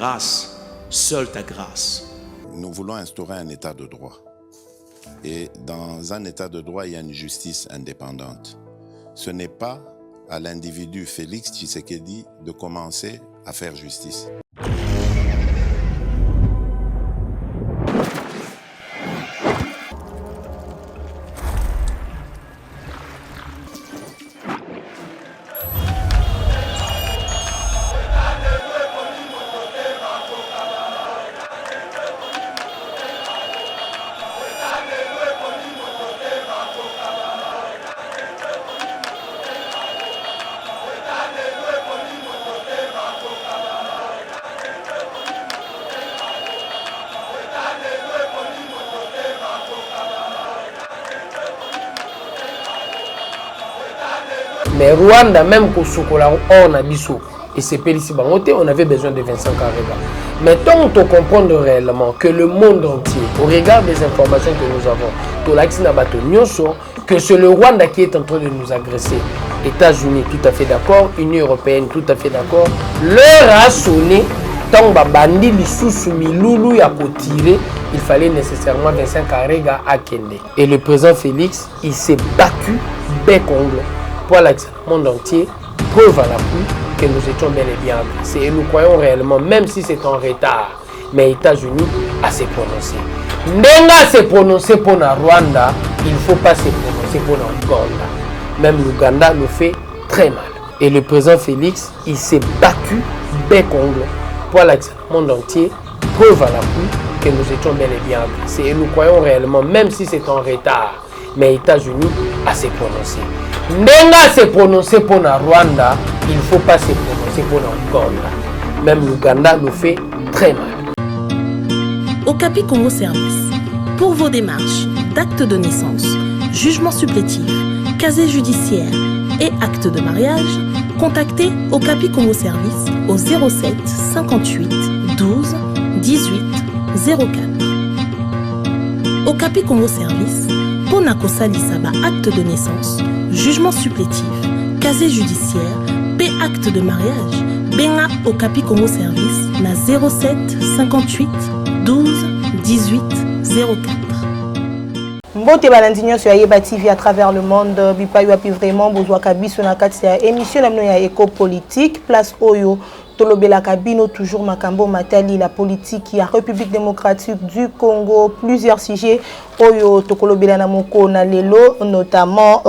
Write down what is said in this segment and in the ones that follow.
grâce, seule ta grâce. Nous voulons instaurer un état de droit. Et dans un état de droit, il y a une justice indépendante. Ce n'est pas à l'individu Félix Tshisekedi de commencer à faire justice. Mais Rwanda, même pour Sokola, on a dit et c'est Pélissi Bangote, on avait besoin de Vincent Karega. Mais tant on comprend réellement que le monde entier, au regard des informations que nous avons, que c'est le Rwanda qui est en train de nous agresser. États-Unis, tout à fait d'accord, Union européenne, tout à fait d'accord. L'heure a sonné, tant Babandi, Lissoussou, Miloulou, a tiré, il fallait nécessairement Vincent Karega à Kende. Et le président Félix, il s'est battu bec-ongle pour le monde entier, preuve à l'appui que nous étions bel et bien agressés. Et nous croyons réellement, même si c'est en retard, mais les États-Unis a se prononcé. Nenga s'est prononcé pour la Rwanda, il ne faut pas se prononcer pour l'Ouganda. Même l'Ouganda le fait très mal. Et le président Félix, il s'est battu bec-ongle pour le monde entier, preuve à l'appui que nous étions bel et bien agressés. Et nous croyons réellement, même si c'est en retard, mais les États-Unis a se prononcé. Nenga s'est prononcé pour la Rwanda, il ne faut pas se prononcer pour l'Ouganda. Même l'Ouganda le fait très mal. Okapi Congo Service. Pour vos démarches d'actes de naissance, jugement supplétif, casier judiciaire et acte de mariage, contactez Okapi Congo Service au 07 58 12 18 04. Okapi Congo Service, pour Nakosali Saba acte de naissance, jugement supplétif, casier judiciaire, paix acte de mariage, Benga Okapi Congo Service na 07 58 12 18 04. Mbote balandinyo sur Ayeba TV à travers le monde, bipa yo api vraiment bozwa kabiso na kati ya émission na mno ya éco-politique, place Oyo. Tolobela Kabino, toujours Makambo Matali, la politique, la République démocratique du Congo, plusieurs sujets. Oyo Tokolobela Namoko Nalelo, notamment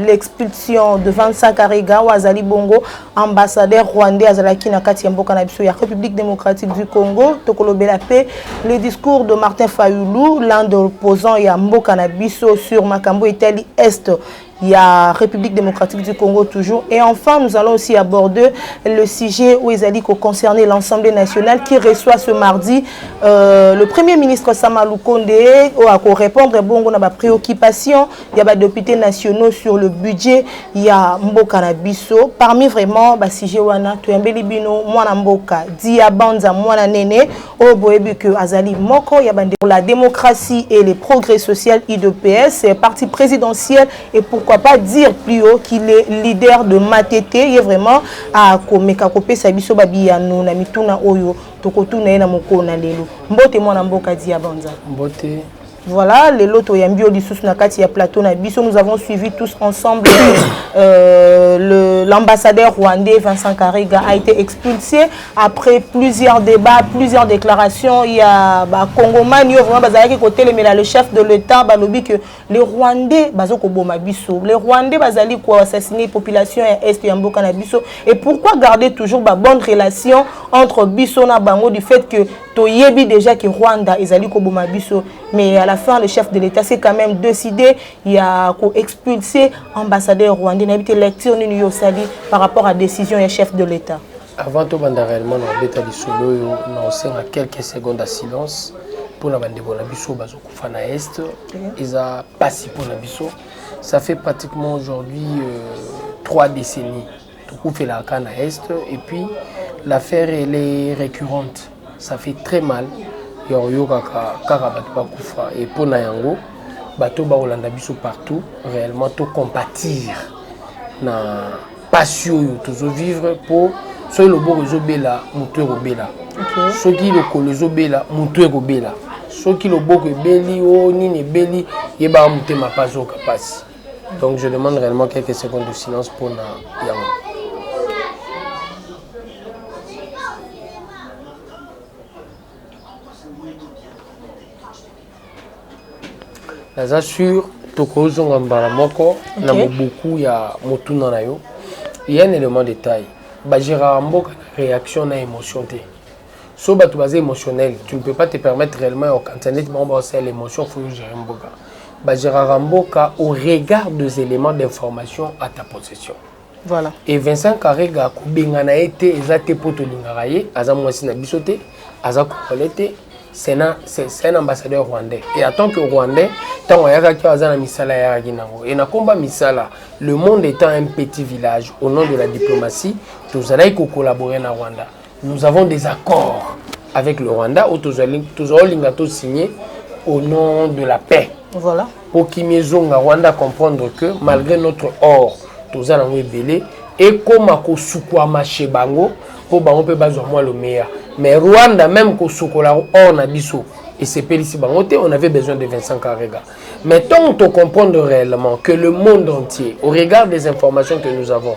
l'expulsion de Vincent Karega, Wazali Bongo, ambassadeur rwandais Azalaki Nakati Mboka Nabiso, la République démocratique du Congo, Tokolobela P, le discours de Martin Fayoulou, l'un des opposants à Mboka Nabiso sur Makambo Italie Est. Il y a République démocratique du Congo toujours. Et enfin, nous allons aussi aborder le sujet où ils allaient concerner l'Assemblée nationale qui reçoit ce mardi le Premier ministre Samalou Kondé pour répondre bon à ma préoccupation. Il y a des députés nationaux sur le budget. Il y a Mboka Nabiso. Parmi vraiment, sujet wana Tuyambeli Bino, Mwana Mboka, Diabanza, Mwana Nene, Oboebu que Azali Moko, il y a pour la démocratie et les progrès sociaux IDPS, parti présidentiel et pourquoi pas dire plus haut qu'il est leader de Matete. Il est vraiment à Komekakopé Sabiso Babiano na mituna oyo tokotuna na moko na lelo. Mbote mwana mboka Diabanza. Mbote. Voilà, les loto yambio lissus na kati ya plateau na biso, nous avons suivi tous ensemble l'ambassadeur rwandais Vincent Karega a été expulsé après plusieurs débats, plusieurs déclarations. Il y a Congoman, il y a vraiment bazalaki côté le chef de l'État balobi que les Rwandais bazoko boma biso, les Rwandais bazali ko assassiner population est ya mboka na biso. Et pourquoi garder toujours ba bonne relation entre biso na bango du fait que toyebi déjà que Rwanda ezali ko boma biso, mais à la fin le chef de l'État s'est quand même décidé il y a ko expulser ambassadeur rwandais n'habite lecture ni yosali par rapport à la décision du chef de l'État. Avant tout banda réellement na beta di solo on sert à quelques secondes de silence pour la bande de biso bazo kufa na est ils a passé pour la biso. Ça fait pratiquement aujourd'hui 3 décennies tout fait la cana est et puis l'affaire elle est récurrente. Ça fait très mal. Yo kaka kufa et pour na yango bato ba olanda biso partout réellement to compatir na passion toujours vivre pour soki loboko ezobela moto ekobela soki lokolo ezobela moto ekobela soki loboko ebeli o nini ebeli yebaka motema pasi oka pasi. Donc je demande réellement quelques secondes de silence pour na yango. Naza sur tokozonga mbala moko na beaucoup ya motuna na yo. Il y a un élément de détail. Bajira mboka réaction na émotion té. So bato basé émotionnel, tu ne peux pas te permettre réellement au internet bon c'est l'émotion faut gérer mboka. Bajira mboka au regard des éléments d'information à ta possession. Voilà. Et Vincent Karega ko bengana été ezate poto lingaraye aza mwasi na bisoté aza kolete. C'est un ambassadeur rwandais. Et en tant que rwandais, tant qu'on a misala et na combat misala, le monde étant un petit village au nom de la diplomatie, nous allons collaborer na Rwanda. Nous avons des accords avec le Rwanda où tous allons signer au nom de la paix. Voilà. Pour qu'il Rwanda comprendre que malgré notre or, tous allons ébélé et comme à Kosukwama chez Bango pour bango peut baser moi le meilleur. Mais Rwanda, même qu'au Sokola, on a biso, et c'est ici, on avait besoin de Vincent Karega. Mais tant qu'on comprend réellement que le monde entier, au regard des informations que nous avons,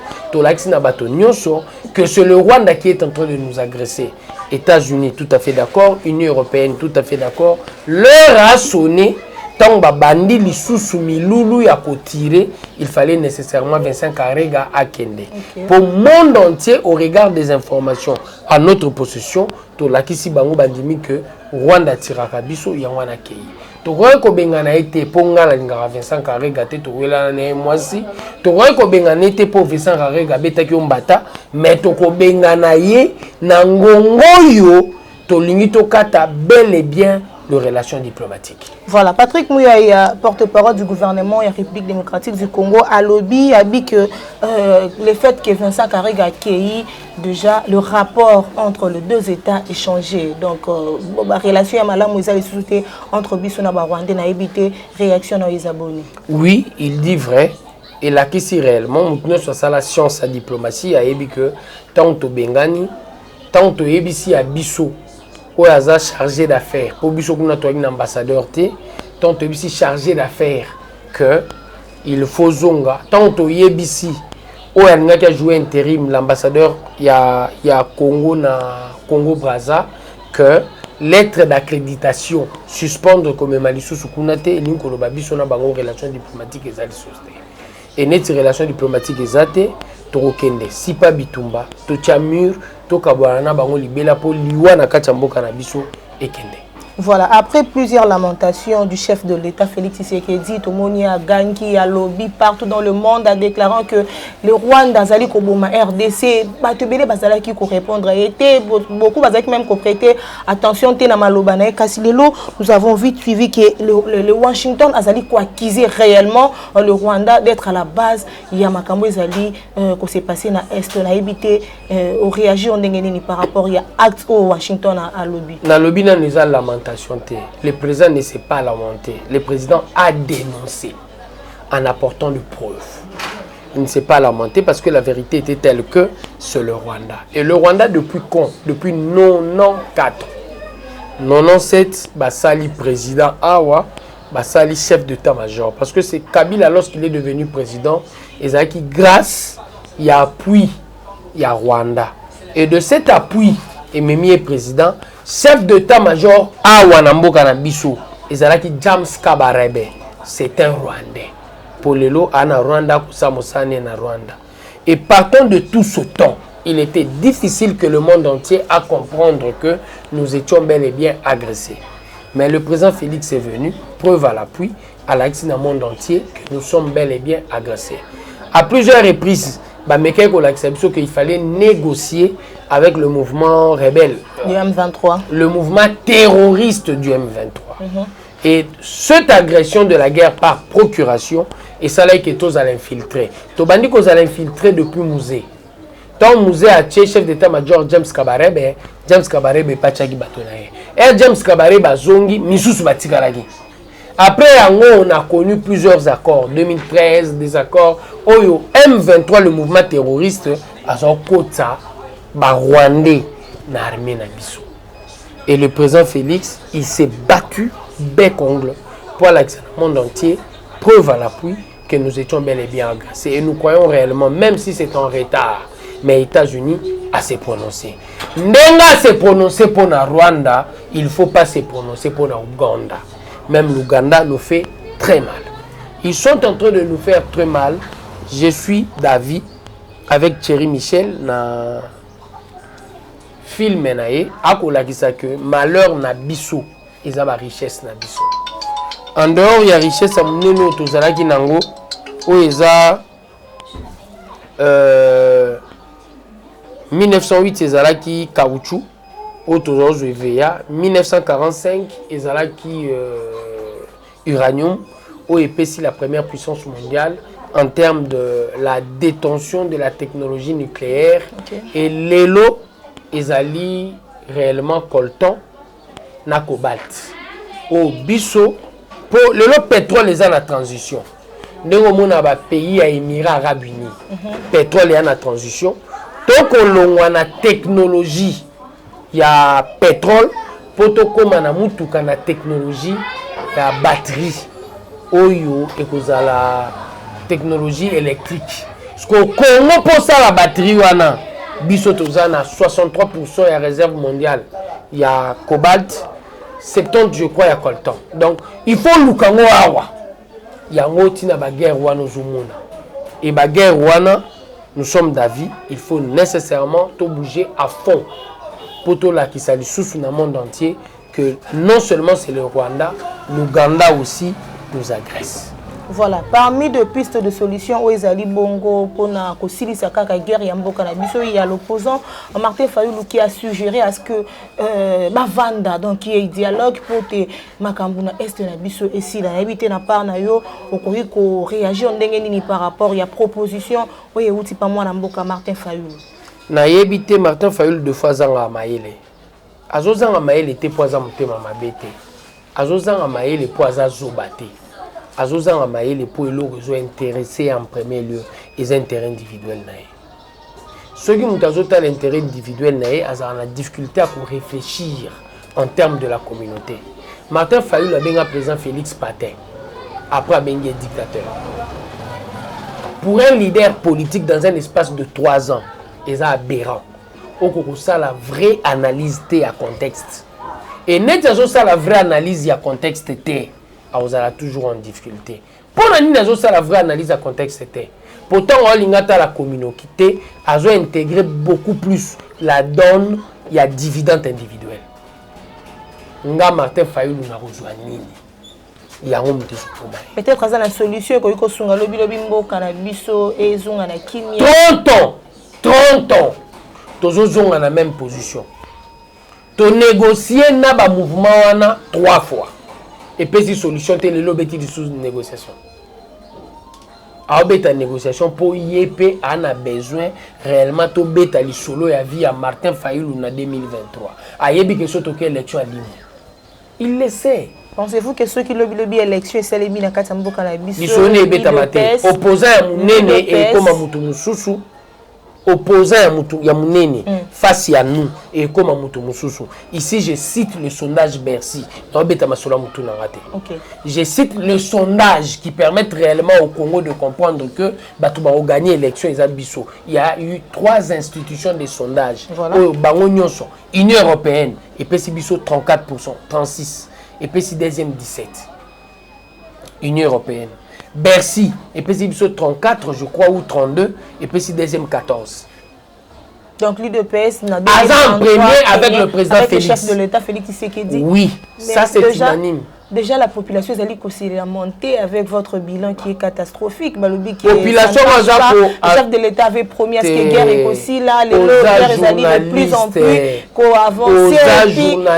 que c'est le Rwanda qui est en train de nous agresser. États-Unis, tout à fait d'accord, Union européenne, tout à fait d'accord. L'heure a sonné. Tant que bandi lisusu milulu ya kotirer, il fallait nécessairement Vincent Karega à Kende. Pour le monde entier, au regard des informations à notre possession, to lakisi bango bandimi que Rwanda tiraka biso yangwana kei. To roye ko bengana été pour ngala ngara Vincent Karega te to wela na mwasi. To roye ko bengana été pour Vincent Karega betaki ombata, mais to ko bengana ye na ngongo yo to lingi to kata bel et bien de relations diplomatiques. Voilà, Patrick Mouya, porte-parole du gouvernement de la République démocratique du Congo, a lobby, a dit que le fait que Vincent Karega a accueilli déjà le rapport entre les deux États est changé. Donc, la relation entre Bissona Rwanda et Haïti, réaction à Isaboni. Oui, il dit vrai. Et là, qui réellement, nous sommes la science, la diplomatie, a dit que tant que Bengani, tant que Ebisi a Bissot, Oyaza chargé d'affaires pour biso kuna to un ambassadeur té tant to bisi chargé d'affaires que il faut zonga tant to yebisi oyanga qui a joué intérim l'ambassadeur ya Congo na Congo Brazza que lettre d'accréditation suspendre comme malisusu kuna té et ninko loba biso na bango relation diplomatique ezali sosté et net relation diplomatique ezate to kende si pas bitumba to chamur. Voilà, après plusieurs lamentations du chef de l'État, Félix Tshisekedi, Tomonia, Gangi, a lobby partout dans le monde, en déclarant que le Rwanda, Zali Koboma, RDC, Batebele Bazala qui répondre, était beaucoup Bazali même prêter attention, Tenamalobana, Kassilelo, nous avons vite suivi que le Washington Azali acquisé réellement le Rwanda d'être à la base. Il y a Makambo Zali, qu'on s'est passé dans l'Est, on a évité, on réagit par rapport à l'acte au Washington à lobby. Dans lobby, nous avons lamentation. Le président ne s'est pas lamenté. Le président a dénoncé en apportant des preuves. Il ne s'est pas lamenté parce que la vérité était telle que c'est le Rwanda. Et le Rwanda depuis quand? Depuis 94. 97, Basali président Awa, Basali chef d'état-major. Parce que c'est Kabila lorsqu'il est devenu président, et ça qui grâce, il y a appui, il y a Rwanda. Et de cet appui, et Mimi est président, chef d'état-major à Wanamboka na biso, ezalaki James Kabarebe, c'est un Rwandais. Polelo ana Rwanda kusamosane na Rwanda. Et partant de tout ce temps, il était difficile que le monde entier a comprendre que nous étions bel et bien agressés. Mais le président Félix est venu, preuve à l'appui, à l'accès dans le monde entier que nous sommes bel et bien agressés. À plusieurs reprises, qu'il fallait négocier avec le mouvement rebelle. Du M23. Le mouvement terroriste du M23. Et cette agression de la guerre par procuration, et ça là que tous allons infiltrer. Tu as dit qu'on allait infiltrer depuis musée. Tant musée a tué chef d'état-major James Kabarebe, James Kabarebe pas chaki batonaye. Et James Kabarebe zongi misusu batikalaki. Après, on a connu plusieurs accords. 2013, des accords. Oyo, M23, le mouvement terroriste, a son quota Rwandais na armée na biso. Et le président Félix, il s'est battu bec-ongle pour l'accepter le monde entier, preuve à l'appui que nous étions bel et bien agressés. Et nous croyons réellement, même si c'est en retard, mais les États-Unis à se prononcer. Ndenga se prononcer pour la Rwanda, il ne faut pas se prononcer pour la Ouganda. Même l'Ouganda nous fait très mal. Ils sont en train de nous faire très mal. Je suis d'avis avec Thierry Michel na film nae akolakisa que malheur na biso eza ba richesse na biso. En dehors ya richesse ya munene tozalaki nango oyo eza 1908 ezalaki caoutchouc oyo tozozwa EVA, 1945 ezalaki uranium oyo epesi la première puissance mondiale en termes de la détention de la technologie nucléaire. Okay. Et l'élo ezali réellement coltan na cobalt au biso pour le pétrole est en transition. Ndenge mona ba pays ya Émirats Arabes Unis pétrole est en transition donc on a na technologie ya pétrole poto koma na mutuka na technologie ya batterie oyo ekozala technologie électrique. Parce que Congo pour ça la batterie wana biso tozana 63% ya réserve mondiale. Il y a cobalt, 70 je crois il y a coltan. Donc il faut lukango awa. Yango tina ba guerre wana zumuna. Et ba guerre wana nous sommes d'avis, il faut nécessairement tout bouger à fond pour tout la qui s'allie sous le monde entier que non seulement c'est le Rwanda, l'Ouganda aussi nous agresse. Voilà, parmi deux pistes de solutions où Ezali Bongo pour na kosili sakaka guerre ya mboka na biso, il y a l'opposant Martin Fayulu qui a suggéré à ce que Bavanda donc il y ait dialogue pour te makambuna est na biso et si la habité na part na yo okoki ko réagir ndenge nini par rapport ya proposition oye uti pa moi na mboka Martin Fayulu. Na yebité Martin Fayulu deux fois zanga maele. Azozanga maele te poza mutema mabete. Azozanga maele poza zobate. Azozanga maele pour le réseau intéressé en premier lieu les intérêts individuels nae. Ceux qui ont l'intérêt individuel nae, ils ont la difficulté à réfléchir en termes de la communauté. Martin Fayulu a bien président Félix Patin après a bien dictateur. Pour un leader politique dans un espace de 3 ans, ils ont aberrant. Au cours ça la vraie analyse à contexte. Et net ça la vraie analyse à contexte vous allez toujours en difficulté. Pour la vraie analyse à contexte, pourtant, on a la communauté, a intégré beaucoup plus la donne, il y a dividende individuel. Nga Martin Fayulu n'a rejoint nini. Il y a un petit peut-être que la solution que vous avez lobby cannabiso et zonga na kimia. 30 ans. Tous ont la même position. Tu négocier na ba mouvement wana 3 fois. Et puis si solution c'est le lobby de sous négociation. A beta négociation pour YP en a besoin réellement to beta li solo ya vie à Martin Fayulu na 2023. A yebi que so toke élection à ligne. Il le sait. Pensez-vous que ceux qui lobby élection c'est les mina katambo cannabis. Ils sont né beta maté. Opposant à Munene et comme Mutu Mususu. Opposant à Munene face à nous et comme Mutu Mususu. Ici je cite le sondage Bercy. Je cite le sondage qui permet réellement au Congo de comprendre que Batouba a gagné l'élection. Il y a eu 3 institutions de sondage. Voilà. Union européenne et PCBISO 34%, 36%. Et PCB deuxième 17%. Union européenne. Bercy, et puis c'est 34, je crois, ou 32, et puis c'est deuxième 14. Donc l'UDPS n'a pas premier avec le président avec Félix. Le chef de l'État, Félix Tshisekedi. Oui, mais ça c'est unanime. Déjà, la population est allée monter avec votre bilan qui est catastrophique. Population, le chef de l'État avait promis à ce que la guerre est aussi là, les guerres allaient de plus en plus qu'avancer.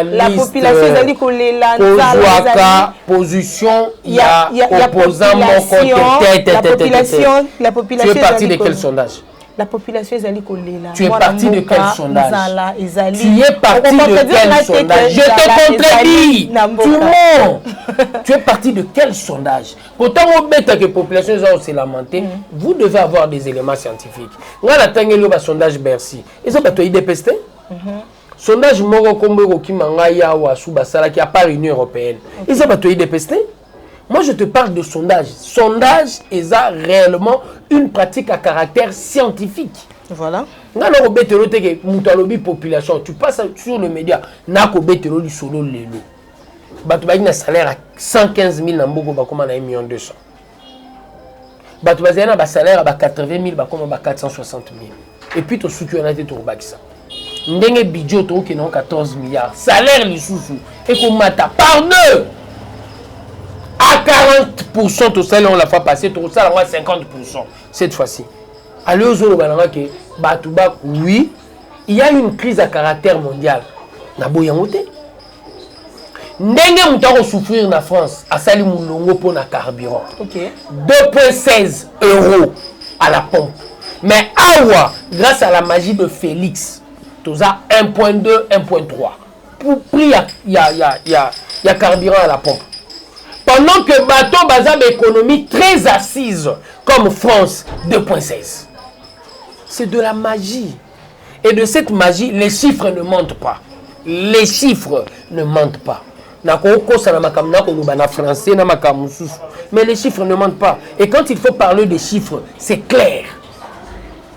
La population est allée coller la position, il y a opposant mon côté. La population. Tu es parti de quel sondage? La population ezali kolela. Tu es parti de quel sondage? Tu es parti de quel sondage? Je te contredis. Tu mens. Tu es parti de quel sondage? Pourtant, au bête que la population s'est lamentée, vous devez avoir des éléments scientifiques. On a atteint le sondage Bercy. Et ça, tu as dépesté? Sondage Moro Kombo Kimangaya ou Asubasala qui a pas l'Union européenne. Et ça, tu as dépesté? Moi, je te parle de sondage. Sondage est réellement une pratique à caractère scientifique. Voilà. Population, tu passes sur le média, nako betelo li solo lelo. Bato ba ina salaire à 115 000 na mboko ba koma na 1 200 000. Bato ba zena ba salaire à 80 000 ba koma ba 460 000. Et puis to soutien na te to bakisa. Ndenge budget to ki na 14 milliards. Salaire li susu et ko mata par deux. À 40% au salaire on la fois passé, au salaire à 50% cette fois-ci. Alors oui, il y a une crise à caractère mondial. Ndenge mutako souffrir na France, à sali mulongo pour na carburant. 2,16 € à la pompe. Mais awa, grâce à la magie de Félix, tout ça 1,2, 1,3. Pour prix il y a carburant à la pompe. Pendant que bateau bazar d'économie très assise comme France 2,16. C'est de la magie. Et de cette magie, les chiffres ne mentent pas. Les chiffres ne mentent pas. Mais les chiffres ne mentent pas. Et quand il faut parler des chiffres, c'est clair.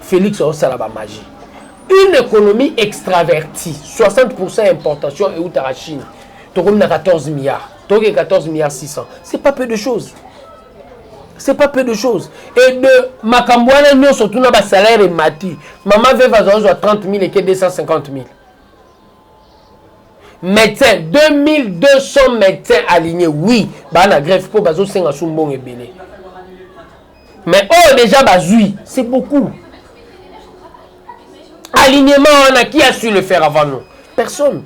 Félix a aussi la magie. Une économie extravertie, 60% importation et outre la Chine, tu as 14 milliards. 14 milliards 600. C'est pas peu de choses. C'est pas peu de choses. Et de Makambouana, nous, surtout dans le salaire et mati. Maman veut avoir 30 000 et 250 000. Médecins, 2200 médecins alignés. Oui, bah, la greffe pour bazo 5 bon et belé. Mais oh, déjà, bazoui, c'est beaucoup. Alignement, on a qui a su le faire avant nous? Personne.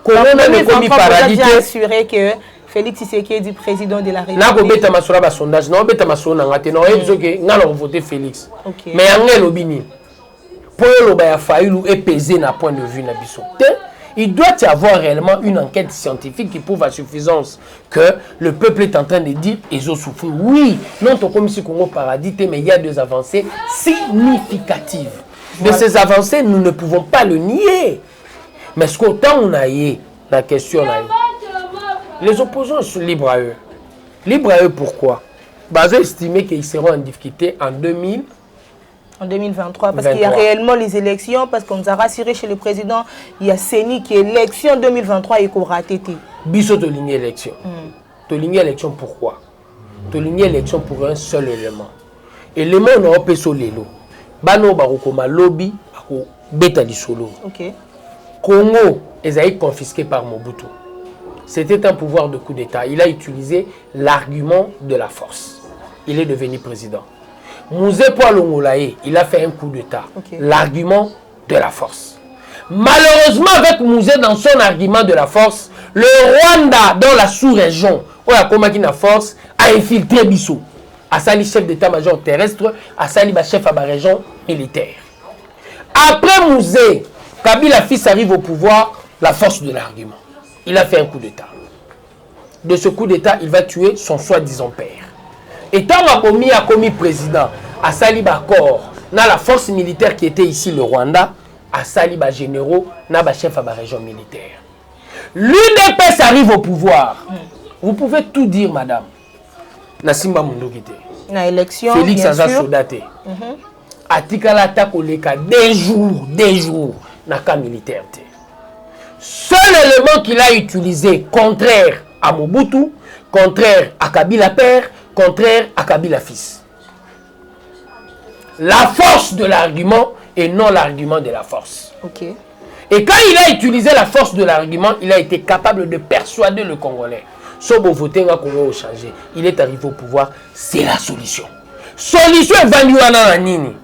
Comment on a commis paradis assuré que Félix Tshisekedi président de la République. N'a pas bêta masura ba sondage, non bêta masona ngate non et que n'a voté Félix. Mais angel obini. Pour le ba ya faillu et peser na point de vue na biso. Il doit y avoir réellement une enquête scientifique qui prouve à suffisance que le peuple est en train de dire ils ont souffert. Oui, non comme si Congo paradis mais il y a des avancées significatives. De ces avancées, nous ne pouvons pas le nier. Mais ce qu'autant on a eu, la question là, les opposants sont libres à eux. Libres à eux pourquoi? Ils ont estimé qu'ils seront en difficulté en 2023, parce qu'il y a réellement les élections, parce qu'on nous a rassuré chez le président, il y a CENI qui est élection 2023 et qu'on raté. Biso de ligne élection. De ligne élection pourquoi? De ligne élection pour un seul élément. Élément on a opé sur l'élo. Bano barokoma lobby, bako beta di solo. Ok. Congo est confisqué par Mobutu. C'était un pouvoir de coup d'État. Il a utilisé l'argument de la force. Il est devenu président. Mouzé Poilongolaye, il a fait un coup d'État. L'argument de la force. Malheureusement, avec Mouzé dans son argument de la force, le Rwanda, dans la sous-région, où la Komakina force, a infiltré Bissau. Assali chef d'état-major terrestre, Assali chef à la région militaire. Après Mouzé, Kabila fils arrive au pouvoir, la force de l'argument. Il a fait un coup d'État. De ce coup d'État, il va tuer son soi-disant père. Et tant a commis président, à Saliba corps, dans la force militaire qui était ici, le Rwanda, à Saliba généraux, dans la chef à la région militaire. L'UDPS arrive au pouvoir. Vous pouvez tout dire, madame. Nassimba Mundogite. La élection, Félix Aza Sodaté. Atikala Takoleka, des jours. Dans le cas militaire. Seul élément qu'il a utilisé contraire à Mobutu, contraire à Kabila père, contraire à Kabila fils. La force de l'argument et non l'argument de la force. Okay. Et quand il a utilisé la force de l'argument, il a été capable de persuader le Congolais. Sobo voté nga Congo au changé. Il est arrivé au pouvoir, c'est la solution. Solution est nini.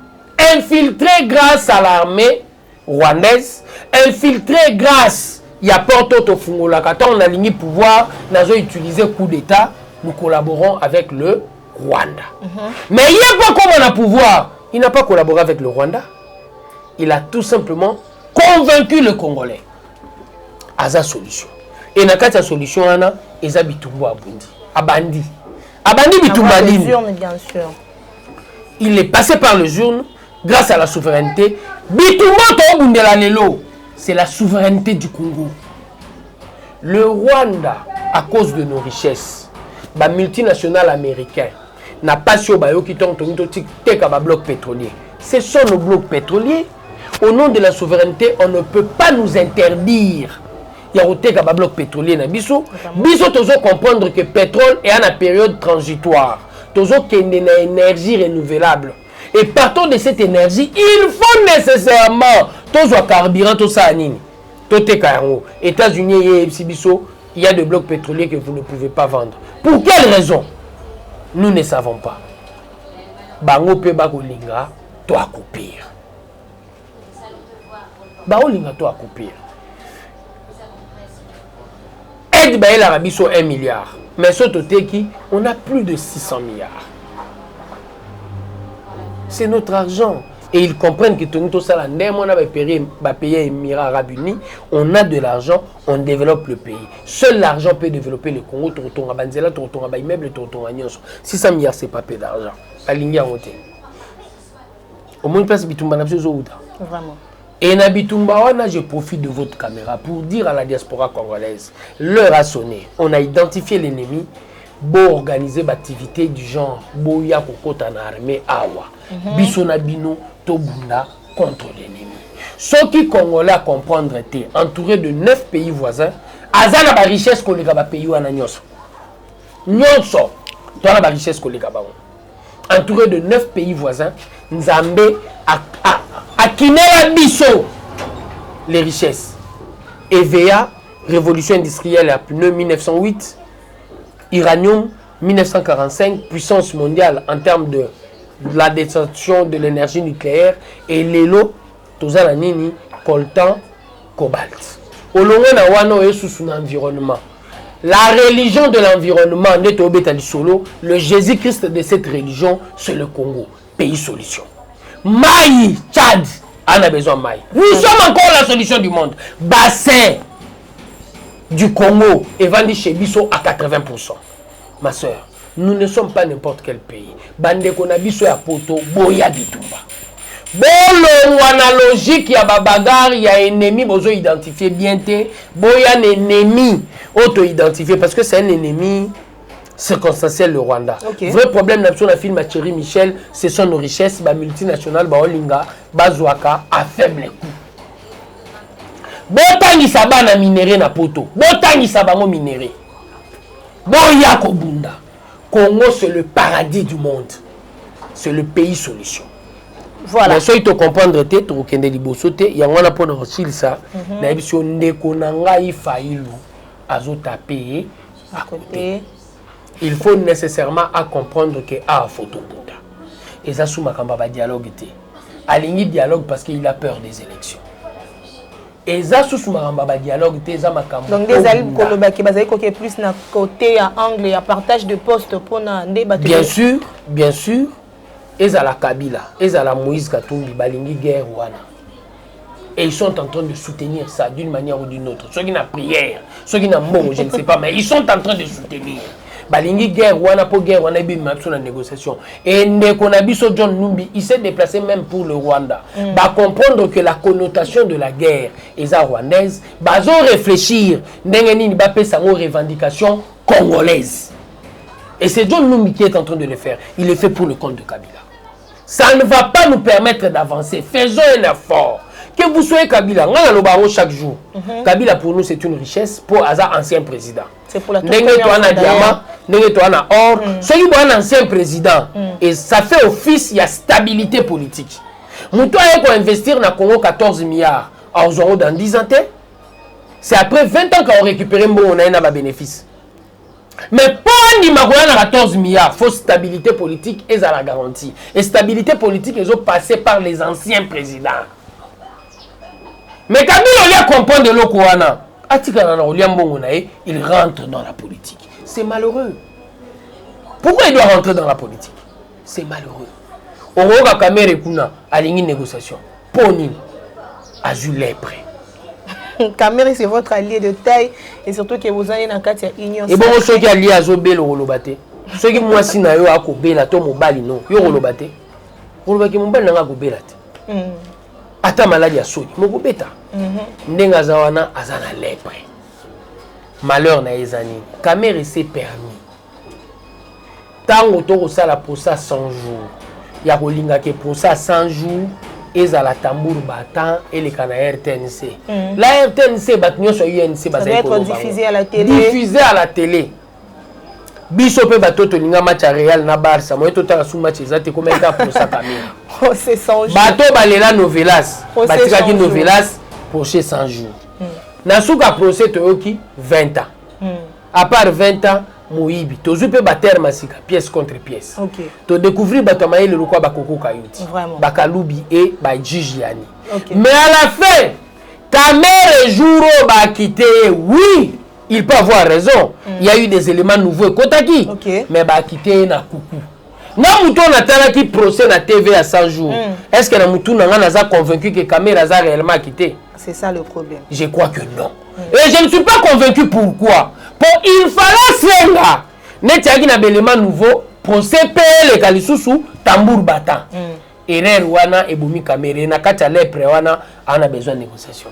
Infiltré grâce à l'armée rwandaise, infiltré grâce à Porto Tofungola. Quand on a aligné pouvoir, nous avons utilisé coup d'État, nous collaborons avec le Rwanda. Mais il n'y a pas comme on a pouvoir, Il n'a pas collaboré avec le Rwanda. Il a tout simplement convaincu le Congolais. À sa solution. Et dans la solution, il y a Bitumbo Abandi. Abandi Bitumba Lini. Bien sûr. Il est passé par les urnes grâce à la souveraineté. Bitumba Lelo, c'est la souveraineté du Congo. Le Rwanda, à cause de nos richesses, la multinationale américaine n'a pas su qui bloc pétrolier. Ce sont nos blocs pétroliers. Au nom de la souveraineté, on ne peut pas nous interdire. Il y a un bloc pétrolier na biso. Biso tozo comprendre que le pétrole est en période transitoire. Tozo qu'il y a une énergie renouvelable. Et partant de cette énergie, il faut nécessairement tozo carburant to ça nini. Tote karo. États-Unis et biso, il y a des blocs pétroliers que vous ne pouvez pas vendre. Pour quelle raison? Nous ne savons pas. Bango pe bakolinga to akopir. Baolinga to akopir. Aide l'Arabie sur 1 milliard. Mais ce Toteki, on a plus de 600 milliards. C'est notre argent. Et ils comprennent que tout ça, on a payé les Émirats Arabes Unis, on a de l'argent, on développe le pays. Seul l'argent peut développer le Congo, Toronto, Banzela, Toronto, Immeuble, Toronto, 600 milliards, c'est pas peu d'argent. La ligne à monter. Au moins, place Bitumba n'a pas Vraiment. Et Nabitumba, je profite de votre caméra pour dire à la diaspora congolaise, l'heure a sonné. On a identifié l'ennemi, pour organiser une activité du genre Boya Kokota na armée Awa. Bisona Bino Tobunda contre l'ennemi. Ceux qui Congolais comprendre étaient entourés de 9 pays voisins, Azana ba richesse ko leka ba pays wana nyoso. Nyoso, to na ba richesse ko leka ba. Entouré de 9 pays voisins, Nzambe a kinela biso les richesses. EVA, révolution industrielle à pneu 1908, Iranium 1945, puissance mondiale en termes de la détention de l'énergie nucléaire, et Lelo, Tozana Nini, coltan, cobalt. Au long de Wano et sous son environnement. La religion de l'environnement, le Jésus-Christ de cette religion, c'est le Congo, pays solution. Maï, Tchad, on a besoin de Maï. Nous sommes encore la solution du monde. Bassin du Congo est vendu chez Bisso à 80%. Ma soeur, nous ne sommes pas n'importe quel pays. Bande Konabiso à Poto, Boya Bitumba. Bon, la logique, il y a bagarre, il y a ennemi, besoin identifier bien. Boya un ennemi auto-identifié parce que c'est un ennemi circonstanciel, le Rwanda. Okay. Vrai problème, la film à Thierry Michel, ce sont nos richesses, ba multinationales, ba Olinga, ba Zouaka, à faible coût. Botangi saba na minéré na poto. Botangi saba mo minéré. Boya Kobunda. Congo, c'est le paradis du monde. C'est le pays solution. Voilà. Mais si tu comprends, tu comprends il y a un peu de ça. Il faut nécessairement comprendre que photo Bunda. Et ça, sous ma dialogue. Aligné dialogue parce qu'il a peur des élections. Et ça, sous ma dialogue, donc des alliés qui basent plus na côté à angle et à partage de postes pour na débat. Bien sûr, bien sûr. Et à la Kabila, et à la Moïse Katumbi, Balingi guerre wana. Et ils sont en train de soutenir ça d'une manière ou d'une autre. Ceux qui n'ont prière, ceux qui n'ont mot, je ne sais pas, mais ils sont en train de soutenir. Balingi guerre wana pour guerre wana bi sur la négociation. Et Ndekonabiso John Numbi, il s'est déplacé même pour le Rwanda. Bah comprendre que la connotation de la guerre est rwandaise, bah réfléchir, n'engeni ba pesa ngo revendication congolaise. Et c'est John Numbi qui est en train de le faire. Il le fait pour le compte de Kabila. Ça ne va pas nous permettre d'avancer. Faisons un effort. Que vous soyez Kabila, on a le barreau chaque jour. Kabila pour nous c'est une richesse pour Aza ancien président. C'est pour la diamant, or. Celui qui est un ancien président. Et ça fait office, il y a stabilité politique. Nous devons investir dans le Congo 14 milliards à Ozoro dans 10 ans. C'est après 20 ans qu'on récupère un bon bénéfice. Mais pour un 14 milliards, il faut stabilité politique et ça la garantie. Et stabilité politique, ils ont passé par les anciens présidents. Mais quand il y a comprendre de l'Okouana, il rentre dans la politique. C'est malheureux. Pourquoi il doit rentrer dans la politique? C'est malheureux. Oroka Kamere kuna alingi négociation. Poni azu lèpre. Kamere c'est votre allié de taille et surtout que vous avez dans Katia union. Et bon ceux qui allié à Zobel Rolobate. Ceux qui moi si na yo akobela to mobali non. Yo Rolobate. Rolobaki mobali na akobela te. Ata maladi ya soni mokobeta. Ndenga zawana azana lèpre. Malheur na ezani. Kamere s'est permis. Tango to sala pour ça 100 jours. Ya kolinga ke pour ça 100 jours. Ezala tambour battant et les canards RTNC. La RTNC batnyo sur UNC ça doit être diffusé à la télé. Diffusé à la télé. Biso pe bato to linga match à Real na Barça. Moi to ta sous match ezate combien de temps pour ça Kamere. Oh c'est 100 jours. Bato balela novelas. Batika ki novelas pour chez 100 jours. Nasuka procès to yoki 20 ans. À part 20 ans Moïbi, tu as vu battre masika pièce contre pièce. OK. Tu découvrir batamaye le quoi bakoko kayuti. Vraiment. Bakalubi et ba Jijiani. OK. Mais à la fin, Kamere jour ba quitté, oui, il peut avoir raison. Il y a eu des éléments nouveaux Kotaki. OK. Mais ba quitté na coucou. Na muto na tala qui procès na TV à 100 jours. Est-ce que na muto na nga convaincu que Kamere a réellement quitté? C'est ça le problème. Je crois que non. Et je ne suis pas convaincu pourquoi. Pour il fallait cela. Netiaki na élément nouveau procès les kalisusu tambour battant. Erreur wana ebomi Kamere na kati lèpre wana on a besoin de négociation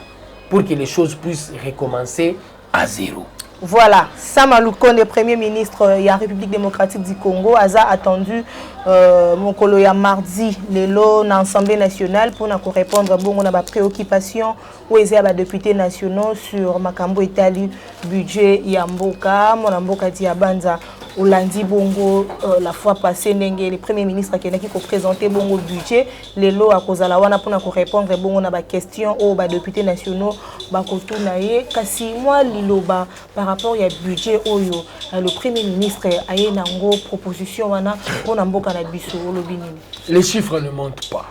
pour que les choses puissent recommencer à zéro. Voilà, Sama Lukonde, Premier ministre de la République démocratique du Congo, a attendu mon collègue mardi lelo dans l'Assemblée nationale pour nous répondre à ma préoccupation où les députés nationaux sur Makambo Italie budget Yamboka, mon Amboka Diabanza au lundi bongo la fois passée le premier ministre qui a présenté bongo budget lelo à cause la wana pour nous répondre bongo na ba question aux députés nationaux ba kotunaye kasi moi liloba par rapport au budget oyo le premier ministre a eu une proposition wana pour Namboka na biso olobini. Les chiffres ne montent pas.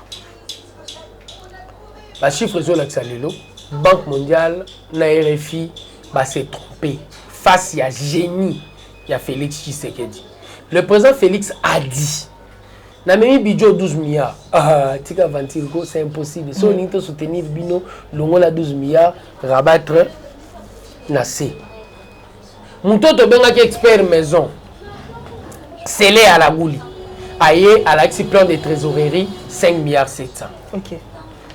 Les chiffres sont là lelo Banque mondiale na RFI va se tromper face à génie. Il y a Félix Tshisekedi. Le président Félix a dit na même budget 12 milliards. Ah, tika vantilko c'est impossible. Si on peut soutenir bino longo la 12 milliards rabattre na C. Mutoto benga ki expert maison. Scellé à la gouli. Aye à l'explan de trésorerie 5 milliards 700. OK.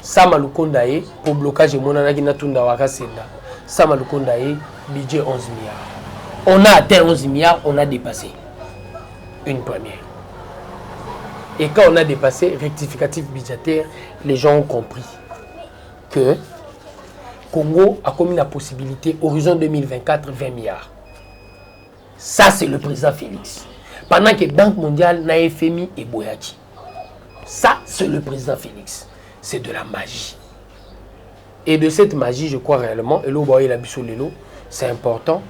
Sama Lukonda pour blocage monana ki na tunda waka senda. Sama Lukonda budget 11 milliards. On a atteint 11 milliards, on a dépassé. Une première. Et quand on a dépassé, rectificatif budgétaire, les gens ont compris que Congo a commis la possibilité, horizon 2024, 20 milliards. Ça, c'est le président Félix. Pendant que Banque mondiale, na FMI et Boyaki. Ça, c'est le président Félix. C'est de la magie. Et de cette magie, je crois réellement, et l'eau, la bisolelo, c'est important.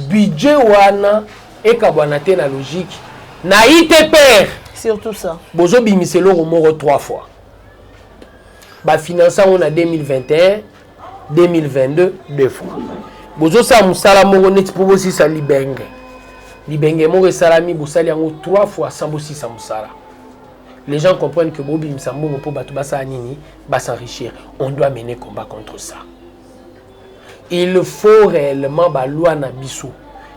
Budget wana et kabwanate na logique na ITPR surtout ça bozo bimiselo romoro 3 fois ba financer on a 2021 2022 2 fois bozo sa musala moko neti po bosi sa libenge moko salami bosali yango 3 fois sans bosi sa musala. Les gens comprennent que bobi msambo po bato basa nini ba s'enrichir. On doit mener combat contre ça. Il faut réellement la loi na biso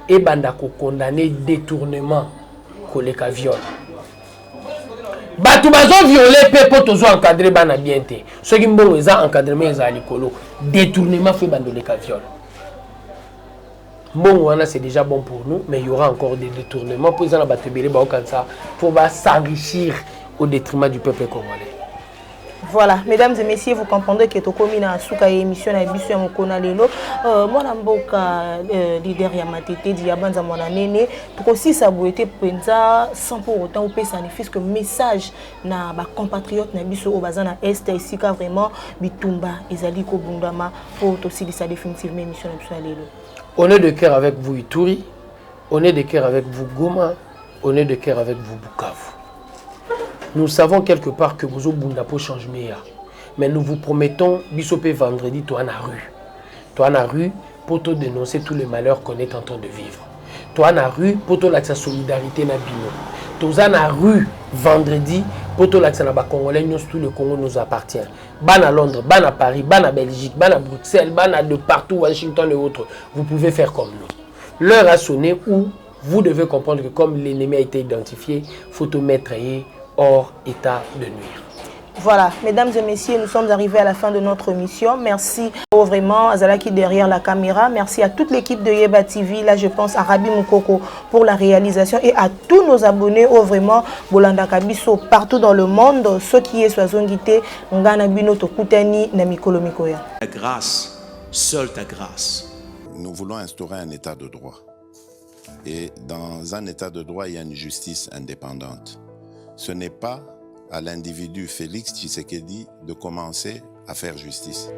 et bandako condamner détournement koleka viol. Batu bazo violer pe po tozo encadrer bana bien te. Ceux qui mbongo eza encadrement eza likolo. Détournement fait bandoleka viol. Mbongo wana c'est déjà bon pour nous mais il y aura encore des détournements pour ça na batebele ba okansa pour ba s'enrichir au détriment du peuple congolais. Voilà, mesdames et messieurs, vous comprendrez que Tokomi na suka émission na biso ya mokona lelo. Mwana mboka leader ya matete diabanza mwana nene. Tokosi sabuete penza sans pour autant opé sanifis que message na ba compatriotes na biso au bazana est ici car vraiment bitumba ezali ko bundama pour aussi ça définitivement émission na biso lelo. On est de cœur avec vous Ituri, on est de cœur avec vous Goma, on est de cœur avec vous Bukavu. Nous savons quelque part que vous avez pour changer meilleur. Mais nous vous promettons, bisopé vendredi, toi en la rue. Toi en la rue pour te dénoncer tous les malheurs qu'on est en train de vivre. Toi en la rue pour te la solidarité na bino. tous à la rue vendredi pour tout l'accès à Congolais, tout le Congo nous appartient. Ban à Londres, ban à Paris, ban à Belgique, ban à Bruxelles, ban à de partout, Washington et autres. Vous pouvez faire comme nous. L'heure a sonné où vous devez comprendre que comme l'ennemi a été identifié, il faut te mettre hors état de nuire. Voilà, mesdames et messieurs, nous sommes arrivés à la fin de notre émission. Merci vraiment à Zalaki derrière la caméra. Merci à toute l'équipe de Yeba TV. Là, je pense à Rabi Moukoko pour la réalisation et à tous nos abonnés. Vraiment, Bolanda Kabiso partout dans le monde. Ceux qui sont Zongité, Ngana Bino Tokutani, Namikolo Mikoya. Ta grâce, seule ta grâce. Nous voulons instaurer un état de droit. Et dans un état de droit, il y a une justice indépendante. Ce n'est pas à l'individu Félix Tshisekedi de commencer à faire justice.